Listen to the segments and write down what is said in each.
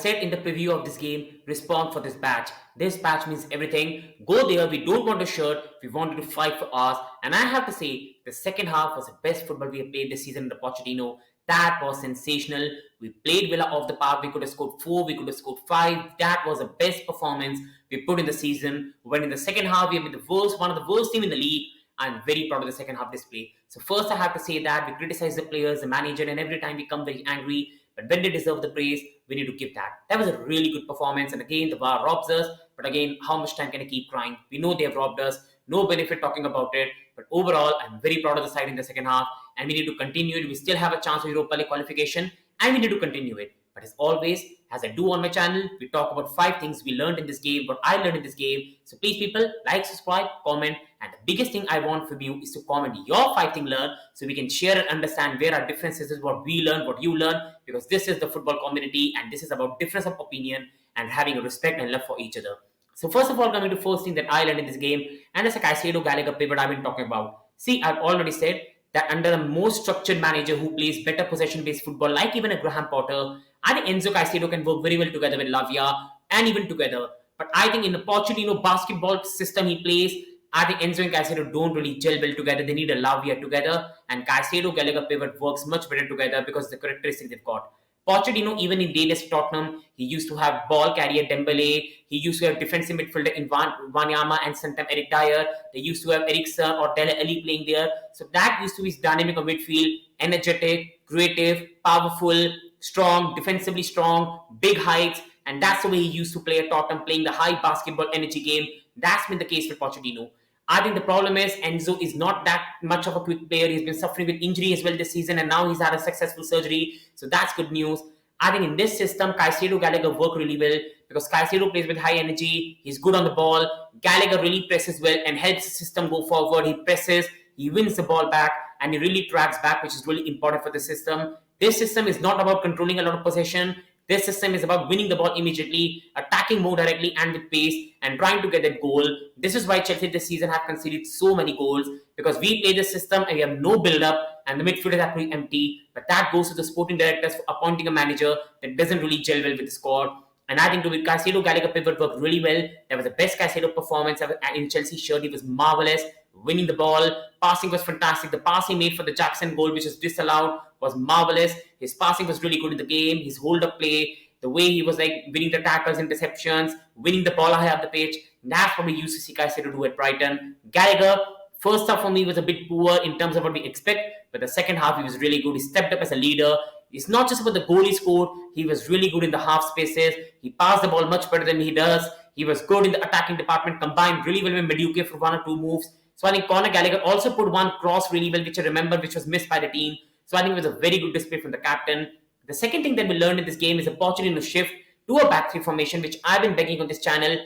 said in the preview of this game, respond for this badge. This badge means everything. Go there. We don't want a shirt. We wanted to fight for ours. And I have to say, the second half was the best football we have played this season under Pochettino. That was sensational. We played Villa off the park. We could have scored 4. We could have scored 5. That was the best performance we put in the season. When in the second half, we have been one of the worst team in the league. I'm very proud of the second half display. So first, I have to say that we criticize the players, the manager, and every time we come very angry. But when they deserve the praise, we need to give that. That was a really good performance. And again, the VAR robs us. But again, how much time can I keep crying? We know they have robbed us. No benefit talking about it. But overall, I'm very proud of the side in the second half. And we need to continue it. We still have a chance for Europa League qualification. And we need to continue it. But as always, as I do on my channel, we talk about 5 things we learned in this game, what I learned in this game. So please, people, like, subscribe, comment. And the biggest thing I want from you is to comment your 5 things learned so we can share and understand where our differences is, what we learn, what you learn. Because this is the football community and this is about difference of opinion and having a respect and love for each other. So first of all, coming to first thing that I learned in this game, and it's a Caicedo Gallagher pivot I've been talking about. See, I've already said that under a more structured manager who plays better possession-based football, like even a Graham Potter, I think Enzo Caicedo can work very well together with Lavia and even together. But I think in the Pochettino basketball system he plays, I think Enzo and Caicedo don't really gel well together. They need a Lavia together, and Caicedo Gallagher pivot works much better together because of the characteristics they've got. Pochettino, even in days at Tottenham, he used to have ball carrier Dembele. He used to have defensive midfielder in Wanyama and sometimes Eric Dyer. They used to have Eriksen or Dele Alli playing there. So that used to be his dynamic of midfield, energetic, creative, powerful, strong, defensively strong, big heights. And that's the way he used to play at Tottenham, playing the high basketball energy game. That's been the case with Pochettino. I think the problem is Enzo is not that much of a quick player. He's been suffering with injury as well this season, and now he's had a successful surgery. So that's good news. I think in this system, Caicedo Gallagher work really well because Caicedo plays with high energy. He's good on the ball. Gallagher really presses well and helps the system go forward. He presses, he wins the ball back, and he really tracks back, which is really important for the system. This system is not about controlling a lot of possession. This system is about winning the ball immediately, attacking more directly and with pace, and trying to get that goal. This is why Chelsea this season have conceded so many goals, because we play this system and we have no build-up and the midfield is actually empty. But that goes to the sporting directors for appointing a manager that doesn't really gel well with the squad. And I think with Caicedo Gallagher pivot worked really well. That was the best Caicedo performance ever in Chelsea shirt. He was marvellous. Winning the ball, passing was fantastic. The pass he made for the Jackson goal, which was disallowed, was marvellous. His passing was really good in the game. His hold-up play, the way he was like winning the tackles, interceptions, winning the ball high up the pitch. That's what we used to see Caicedo do at Brighton. Gallagher, first half for me was a bit poor in terms of what we expect, but the second half he was really good. He stepped up as a leader. It's not just about the goal he scored. He was really good in the half spaces. He passed the ball much better than he does. He was good in the attacking department, combined really well with madueke for 1 or 2 moves. So I think Conor Gallagher also put one cross really well, which I remember, which was missed by the team. So I think it was a very good display from the captain. The second thing that we learned in this game is a Pochettino shift to a back 3 formation, which I've been begging on this channel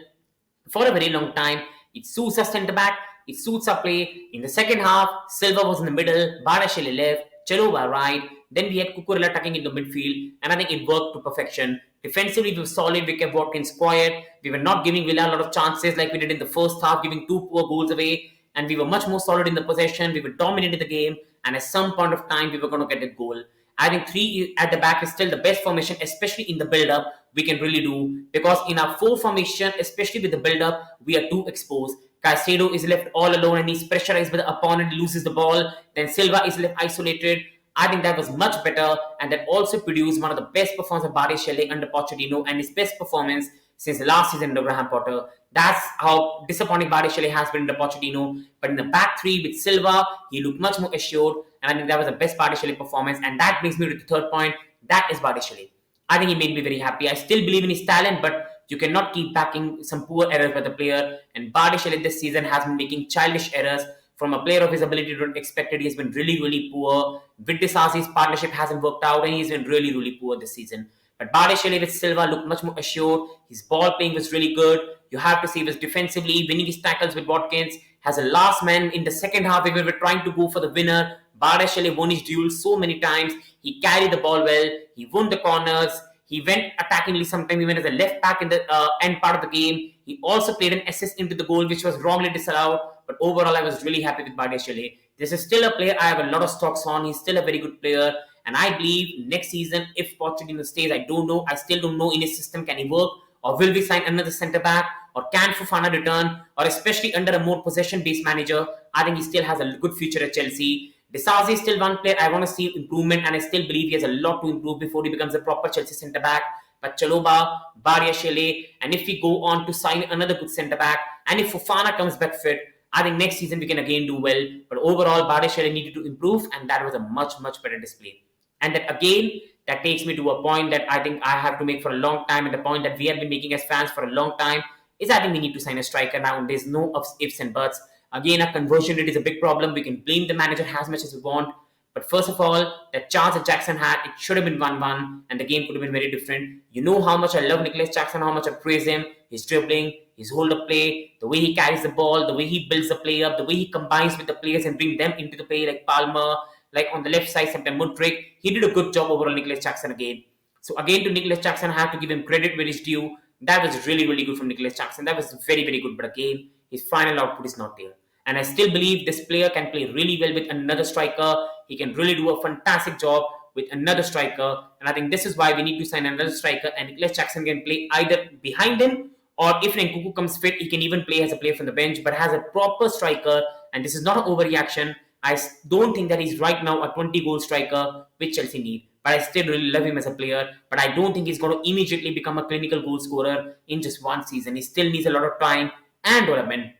for a very long time. It suits us centre back. It suits our play. In the second half, Silva was in the middle, Bardashele left, Chalobah right. Then we had Cucurella tucking into midfield, and I think it worked to perfection. Defensively, we were solid. We kept Watkins quiet. We were not giving Villa a lot of chances like we did in the first half, giving 2 poor goals away. And we were much more solid in the possession. We were dominating the game. And at some point of time, we were going to get a goal. I think 3 at the back is still the best formation, especially in the build-up, we can really do. Because in our 4 formation, especially with the build-up, we are too exposed. Caicedo is left all alone and he's pressurized by the opponent, loses the ball. Then Silva is left isolated. I think that was much better, and that also produced one of the best performances of Bardashele under Pochettino and his best performance since the last season under Graham Potter. That's how disappointing Bardashele has been under Pochettino. But in the back 3 with Silva, he looked much more assured, and I think that was the best Bardashele performance. And that brings me to the third point. That is Bardashele. I think he made me very happy. I still believe in his talent, but you cannot keep backing some poor errors by the player. And Bardashele this season has been making childish errors. From a player of his ability to expect it, he has been really, really poor. With Disasi's partnership hasn't worked out, and he's been really, really poor this season. But Bardashele with Silva looked much more assured. His ball playing was really good. You have to see he was defensively winning his tackles with Watkins. Has a last man in the second half. We were trying to go for the winner. Bardashele won his duel so many times. He carried the ball well. He won the corners. He went attackingly sometimes, even as a left back in the end part of the game. He also played an assist into the goal, which was wrongly disallowed. But overall, I was really happy with Bardashele. This is still a player I have a lot of stocks on. He's still a very good player. And I believe next season, if Pochettino stays, I don't know. I still don't know in his system can he work, or will we sign another centre back, or can Fofana return, or especially under a more possession-based manager. I think he still has a good future at Chelsea. Disasi is still one player I want to see improvement, and I still believe he has a lot to improve before he becomes a proper Chelsea centre back. But Chaloba, Bariashile, and if we go on to sign another good centre back, and if Fofana comes back fit, I think next season we can again do well. But overall, Bariashile needed to improve, and that was a much better display. And that again, that takes me to a point that I think I have to make for a long time, and the point that we have been making as fans for a long time is I think we need to sign a striker now. There's no ifs and buts. Again, our conversion rate is a big problem. We can blame the manager as much as we want. But first of all, the chance that Jackson had, it should have been 1-1, and the game could have been very different. You know how much I love Nicholas Jackson, how much I praise him. His dribbling, his hold-up play, the way he carries the ball, the way he builds the play up, the way he combines with the players and bring them into the play, like Palmer, like on the left side, sometimes mudryk. He did a good job overall, Nicholas Jackson again. So again, to Nicholas Jackson, I have to give him credit where it's due. That was really good from Nicholas Jackson. That was very good. But again, his final output is not there. And I still believe this player can play really well with another striker. He can really do a fantastic job with another striker. And I think this is why we need to sign another striker. And Nicholas Jackson can play either behind him, or if Nkunku comes fit, he can even play as a player from the bench, but has a proper striker. And this is not an overreaction. I don't think that he's right now a 20-goal striker, which Chelsea need. But I still really love him as a player. But I don't think he's going to immediately become a clinical goal scorer in just one season. He still needs a lot of time and development.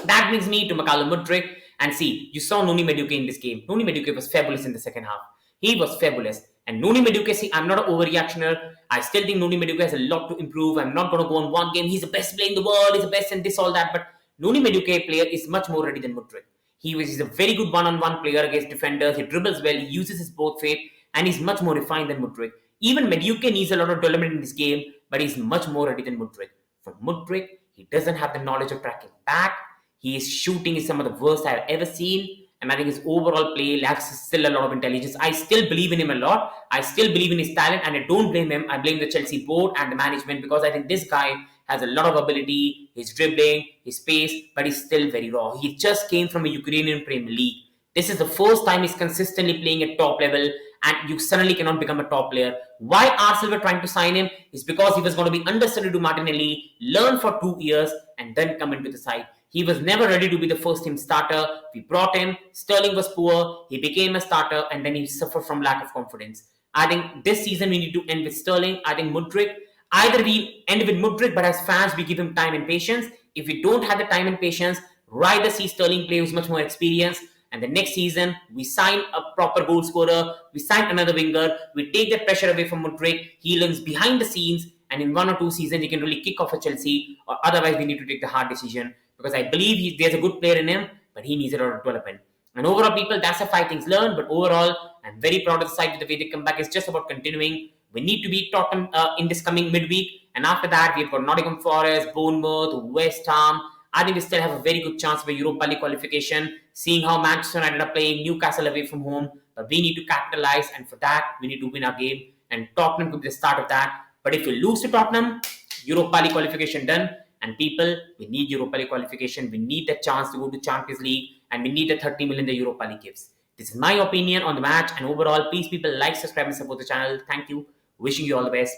That brings me to Makalu Mudryk. And see, you saw Noni Madueke in this game. Noni Madueke was fabulous in the second half. He was fabulous. And Noni Madueke, see, I'm not an overreactioner. I still think Noni Madueke has a lot to improve. I'm not going to go on one game. He's the best player in the world. He's the best and this, all that. But Noni Madueke player is much more ready than Mudryk. He's a very good one-on-one player against defenders. He dribbles well. He uses his both feet. And he's much more refined than Mudryk. Even Madueke needs a lot of development in this game. But he's much more ready than Mudryk. For Mudryk, he doesn't have the knowledge of tracking back. His shooting is some of the worst I've ever seen. And I think his overall play lacks still a lot of intelligence. I still believe in him a lot. I still believe in his talent. And I don't blame him. I blame the Chelsea board and the management. Because I think this guy has a lot of ability. His dribbling, his pace. But he's still very raw. He just came from a Ukrainian Premier League. This is the first time he's consistently playing at top level. And you suddenly cannot become a top player. Why Arsenal were trying to sign him is because he was going to be understudied to Martinelli, learn for 2 years, and then come into the side. He was never ready to be the first team starter. We brought him. Sterling was poor. He became a starter, and then he suffered from lack of confidence. I think this season we need to end with Sterling. I think Mudryk. Either we end with Mudryk, but as fans we give him time and patience. If we don't have the time and patience, rather see Sterling play who's much more experienced. And the next season, we sign a proper goal scorer. We sign another winger. We take that pressure away from Mudryk. He learns behind the scenes. And in 1 or 2 seasons, he can really kick off a Chelsea. Or otherwise, we need to take the hard decision. Because I believe there's a good player in him, but he needs a lot of development. And overall, people, that's a 5 things learned. But overall, I'm very proud of the side with the way they come back. It's just about continuing. We need to beat Tottenham in this coming midweek. And after that, we've got Nottingham Forest, Bournemouth, West Ham. I think we still have a very good chance for Europa League qualification. Seeing how Manchester United are playing Newcastle away from home. But we need to capitalize. And for that, we need to win our game. And Tottenham could be the start of that. But if we lose to Tottenham, Europa League qualification done. And people, we need Europa League qualification. We need the chance to go to Champions League. And we need the 30 million the Europa League gives. This is my opinion on the match. And overall, please people like, subscribe and support the channel. Thank you. Wishing you all the best.